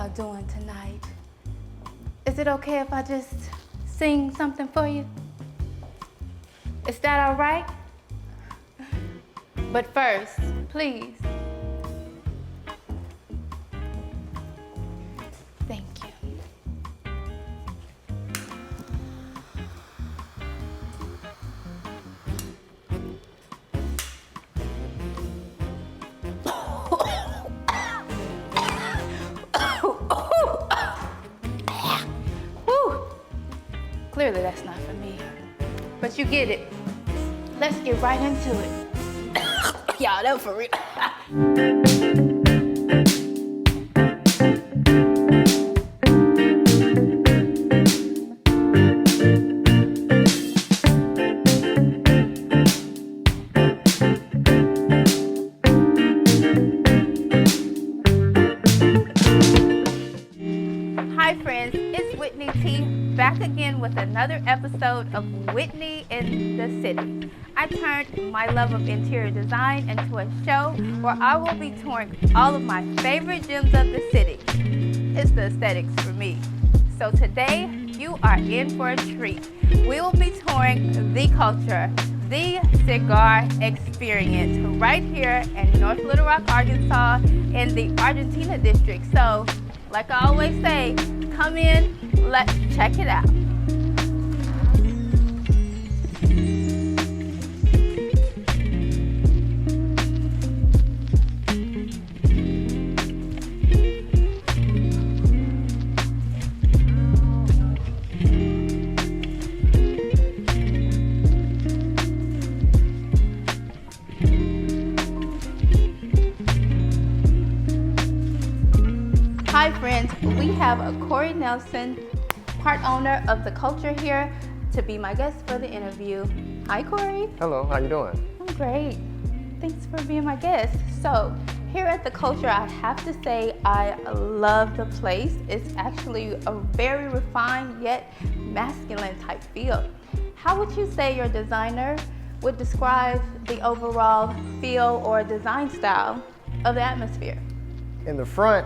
y'all doing tonight? Is it okay if I just sing something for you? Is that all right? But first, please. Thank you. Whew. Clearly that's not for me, but you get it. Let's get right into it. Y'all, that was for real. Hi friends, it's Whitney T, back again with another episode of Whitney in the City. I turned my love of interior design into a show where I will be touring all of my favorite gems of the city. It's the aesthetics for me. So today, you are in for a treat. We will be touring the culture, the cigar experience right here in North Little Rock, Arkansas in the Argentina district. So, like I always say, come in, let's check it out. Hi friends, we have Corey Nelson, part owner of The Culture here, to be my guest for the interview. Hi Corey. Hello, how you doing? I'm great. Thanks for being my guest. So here at The Culture, I have to say I love the place. It's actually a very refined yet masculine type feel. How would you say your designer would describe the overall feel or design style of the atmosphere? In the front,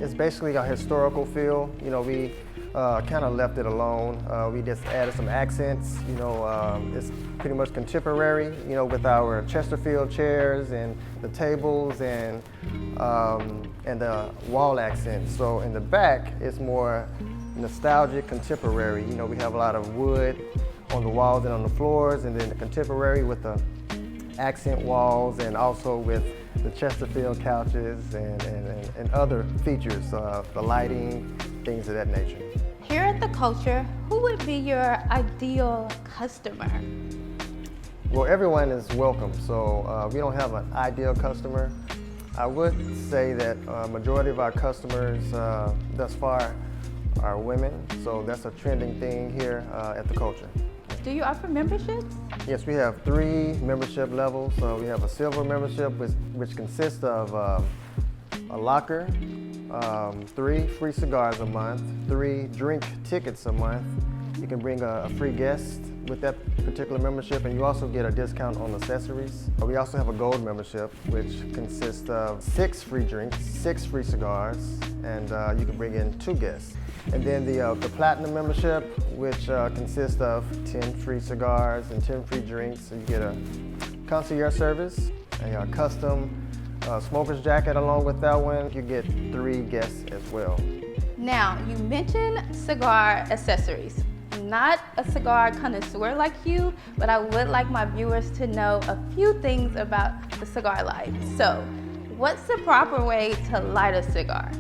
it's basically a historical feel. You know, we kind of left it alone. We just added some accents. You know, it's pretty much contemporary, you know, with our Chesterfield chairs and the tables and the wall accents. So in the back, it's more nostalgic, contemporary. You know, we have a lot of wood on the walls and on the floors, and then the contemporary with the accent walls, and also with the Chesterfield couches and other features, the lighting, things of that nature. Here at The Culture, who would be your ideal customer? Well, everyone is welcome, so we don't have an ideal customer. I would say that majority of our customers thus far are women, so that's a trending thing here at The Culture. Do you offer memberships? Yes, we have 3 membership levels. We have a silver membership, which consists of a locker, 3 free cigars a month, 3 drink tickets a month. You can bring a free guest with that particular membership, and you also get a discount on accessories. We also have a gold membership, which consists of 6 free drinks, 6 free cigars, and you can bring in 2 guests. And then the platinum membership, which consists of 10 free cigars and 10 free drinks. So you get a concierge service, a custom smoker's jacket along with that one. You get 3 guests as well. Now, you mentioned cigar accessories. I'm not a cigar connoisseur like you, but I would like my viewers to know a few things about the cigar life. So, what's the proper way to light a cigar?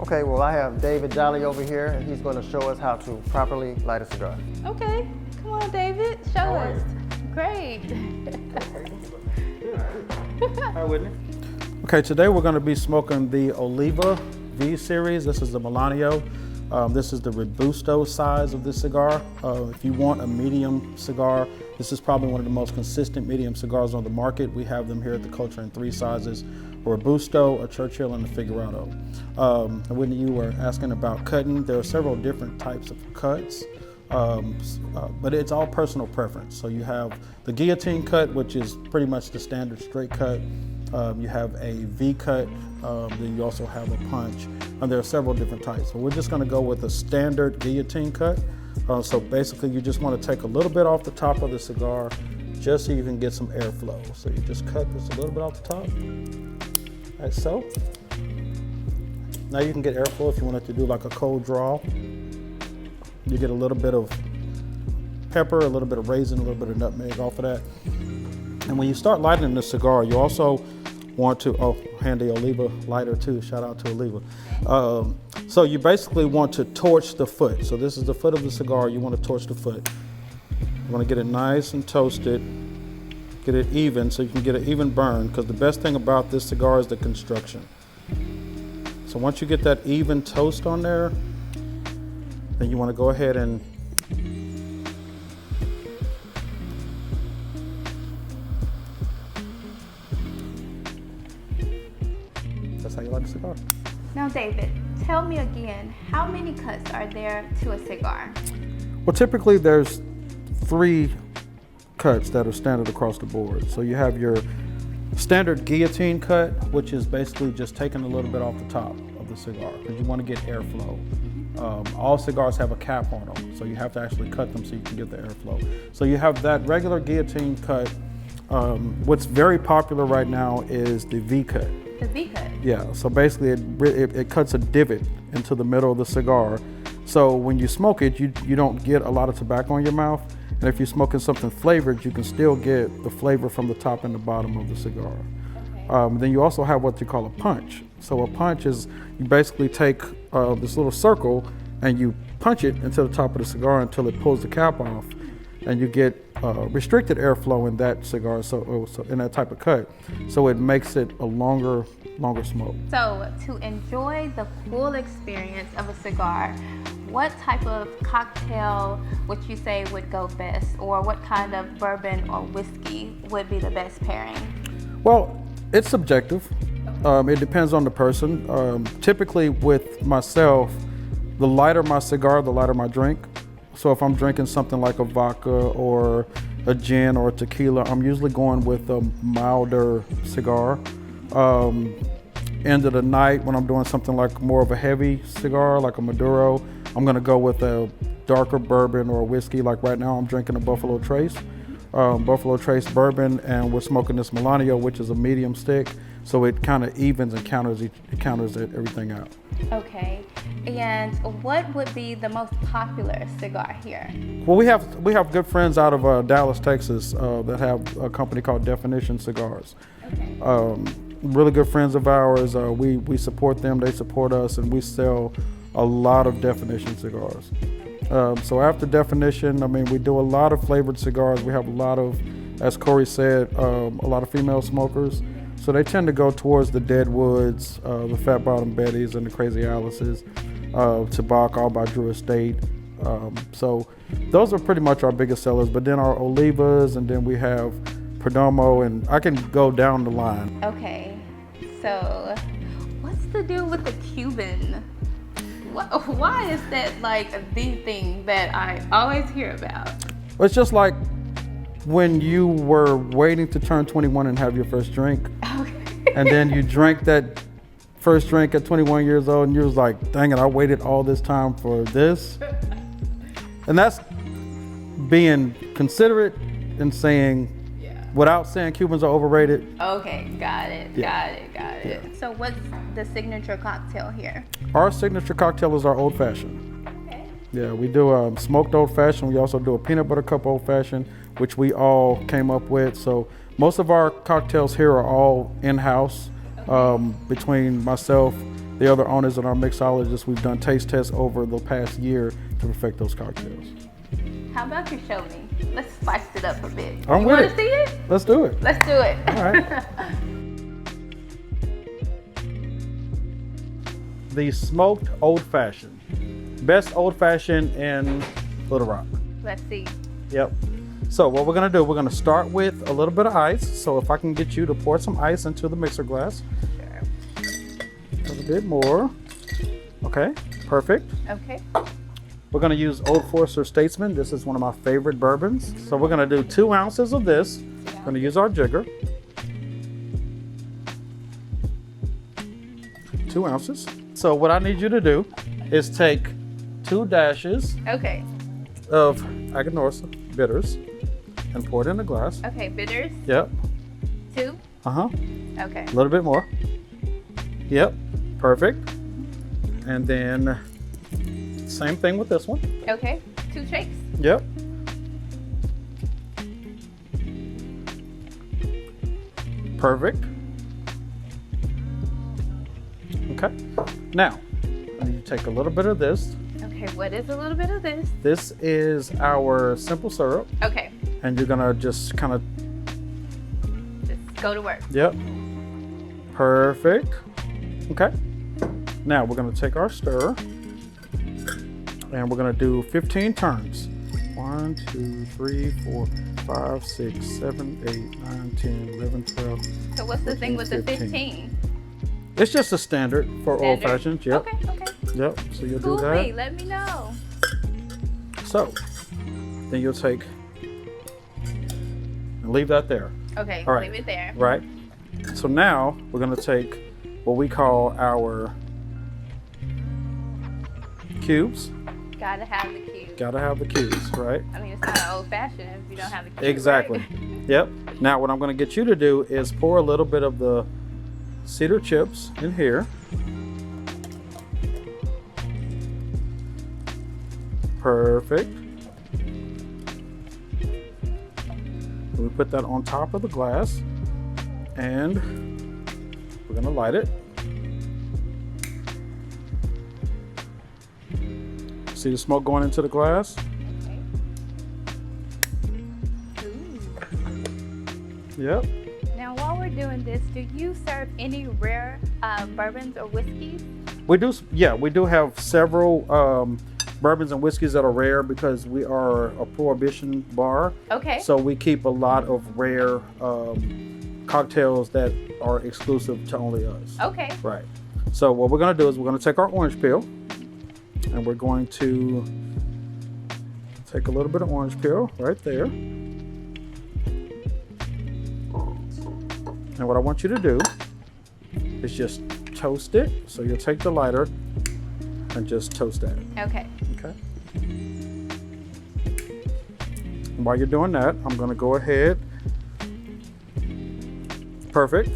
Okay, well, I have David Jolly over here, and he's going to show us how to properly light a cigar. Okay, come on, David, show us. Great. Hi, Whitney. Okay, today we're going to be smoking the Oliva V series. This is the Melanio. This is the Robusto size of this cigar. If you want a medium cigar, this is probably one of the most consistent medium cigars on the market. We have them here at The Culture in 3 sizes: a Robusto, a Churchill, and a Figurado. When you were asking about cutting, there are several different types of cuts. but it's all personal preference. So you have the guillotine cut, which is pretty much the standard straight cut. You have a V cut, then you also have a punch, and there are several different types. So we're just gonna go with a standard guillotine cut. So basically you just wanna take a little bit off the top of the cigar just so you can get some airflow. So you just cut this a little bit off the top, like so. Now you can get airflow if you wanted to do like a cold draw. You get a little bit of pepper, a little bit of raisin, a little bit of nutmeg off of that. And when you start lighting the cigar, you also want to, oh, handy Oliva lighter too, shout out to Oliva. So you basically want to torch the foot. So this is the foot of the cigar, you want to torch the foot. You want to get it nice and toasted, get it even so you can get an even burn, because the best thing about this cigar is the construction. So once you get that even toast on there, then you want to go ahead and that's how you light a cigar. Now, David, tell me again, how many cuts are there to a cigar? Well, typically there's 3 cuts that are standard across the board. So you have your standard guillotine cut, which is basically just taking a little bit off the top of the cigar because you want to get airflow. All cigars have a cap on them, so you have to actually cut them so you can get the airflow. So you have that regular guillotine cut. What's very popular right now is the V cut. The V cut? Yeah, so basically it cuts a divot into the middle of the cigar. So when you smoke it, you don't get a lot of tobacco in your mouth. And if you're smoking something flavored, you can still get the flavor from the top and the bottom of the cigar. Okay. Then you also have what you call a punch. So a punch is you basically take this little circle and you punch it into the top of the cigar until it pulls the cap off, and you get restricted airflow in that cigar, so in that type of cut. So it makes it a longer smoke. So to enjoy the full experience of a cigar, what type of cocktail would you say would go best, or what kind of bourbon or whiskey would be the best pairing? Well, it's subjective. It depends on the person. Typically with myself, the lighter my cigar, the lighter my drink. So if I'm drinking something like a vodka or a gin or a tequila, I'm usually going with a milder cigar. End of the night, when I'm doing something like more of a heavy cigar, like a Maduro, I'm gonna go with a darker bourbon or a whiskey. Like right now, I'm drinking a Buffalo Trace. Buffalo Trace bourbon, and we're smoking this Melanio, which is a medium stick, so it kind of evens and counters everything out. Okay, and what would be the most popular cigar here? Well, we have good friends out of Dallas, Texas, that have a company called Definition Cigars. Okay. Really good friends of ours. We support them, they support us, and we sell a lot of Definition cigars. So after Definition, I mean, we do a lot of flavored cigars. We have a lot of, as Corey said, a lot of female smokers. So they tend to go towards the Deadwoods, the Fat Bottom Bettys, and the Crazy Alices, Tobacco all by Drew Estate. So those are pretty much our biggest sellers. But then our Olivas, and then we have Perdomo, and I can go down the line. Okay, so what's the deal with the Cuban? Why is that like the thing that I always hear about? It's just like when you were waiting to turn 21 and have your first drink, okay. And then you drank that first drink at 21 years old, and you was like, dang it, I waited all this time for this. And that's being considerate and saying, without saying Cubans are overrated. Okay, got it, Yeah. got it. Yeah. So what's the signature cocktail here? Our signature cocktail is our Old Fashioned. Okay. Yeah, we do smoked Old Fashioned. We also do a peanut butter cup Old Fashioned, which we all came up with. So most of our cocktails here are all in-house. Okay. Between myself, the other owners, and our mixologists, we've done taste tests over the past year to perfect those cocktails. How about you show me? Let's spice it up a bit. I'm you with want it. to see it? Let's do it. Let's do it. All right. The smoked Old Fashioned. Best Old Fashioned in Little Rock. Let's see. Yep. So what we're gonna do, we're gonna start with a little bit of ice. So if I can get you to pour some ice into the mixer glass. Sure. A little bit more. Okay, perfect. Okay. We're gonna use Old Forester Statesman. This is one of my favorite bourbons. So we're gonna do 2 ounces of this. We're gonna use our jigger. 2 ounces. So what I need you to do is take 2 dashes Okay. of Aganorsa bitters and pour it in a glass. Okay, bitters. Yep. 2. Uh-huh. Okay. A little bit more. Yep. Perfect. And then same thing with this one. Okay. 2 shakes. Yep. Perfect. Okay. Now, I need to take a little bit of this. Okay, what is a little bit of this? This is our simple syrup, Okay, and you're gonna just kind of, just go to work. yep. Perfect. Okay. Now we're gonna take our stir, and we're gonna do 15 turns. 1, 2, 3, 4, 5, 6, 7, 8, 9, 10, 11, 12. So what's the thing 14, with the 15? 15? It's just a standard for old fashioned. Yep. Okay, okay. Yep. So you'll School do that. me, let me know. So then you'll take and leave that there. Okay, All right. leave it there. Right. So now we're gonna take what we call our cubes. Gotta have the cube. Gotta have the cubes, right? I mean, it's not an old fashioned if you don't have the cube. Exactly. Right? Yep. Now what I'm gonna get you to do is pour a little bit of the cedar chips in here. Perfect. We put that on top of the glass, and we're gonna light it. See the smoke going into the glass? Okay. Ooh. Yep. Now, while we're doing this, do you serve any rare bourbons or whiskeys? We do, yeah, we do have several bourbons and whiskeys that are rare because we are a prohibition bar. Okay. So we keep a lot of rare cocktails that are exclusive to only us. Okay. Right. So what we're gonna do is we're gonna take our orange peel and we're going to take a little bit of orange peel right there. And what I want you to do is just toast it. So you'll take the lighter and just toast that. Okay. Okay. And while you're doing that, I'm going to go ahead. Perfect.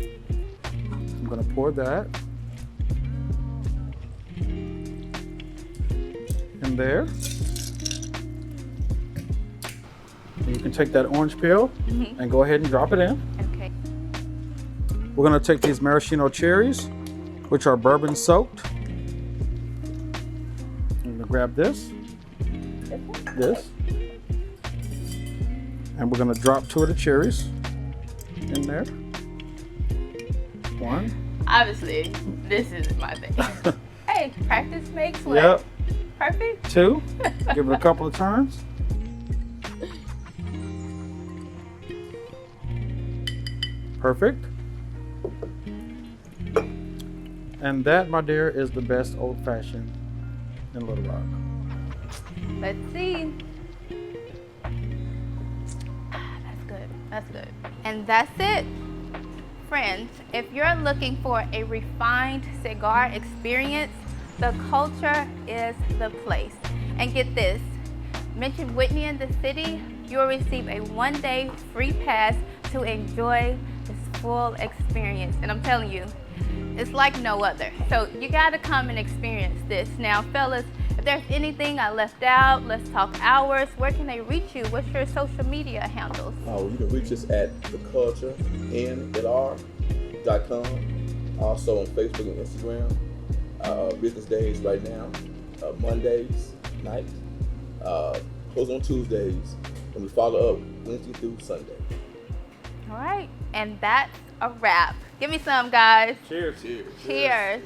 I'm going to pour that in there. And you can take that orange peel and go ahead and drop it in. Okay. We're going to take these maraschino cherries, which are bourbon soaked. I'm going to grab this, and we're going to drop 2 of the cherries in there. 1. Obviously, this is my thing. Hey, practice makes what? Yep. Perfect. 2. Give it a couple of turns. Perfect. And that, my dear, is the best old fashioned in Little Rock. Let's see. That's good. That's good. And that's it. Friends, if you're looking for a refined cigar experience, the Culture is the place. And get this, mention Whitney in the City, you'll receive a 1-day free pass to enjoy this full experience. And I'm telling you, it's like no other. So you gotta come and experience this. Now, fellas, if there's anything I left out, let's talk hours. Where can they reach you? What's your social media handles? You can reach us at theculturenlr.com. Also on Facebook and Instagram. Business days right now, Mondays night, close on Tuesdays, and we follow up Wednesday through Sunday. All right, and that's a wrap. Give me some, guys. Cheers. Cheers. Cheers.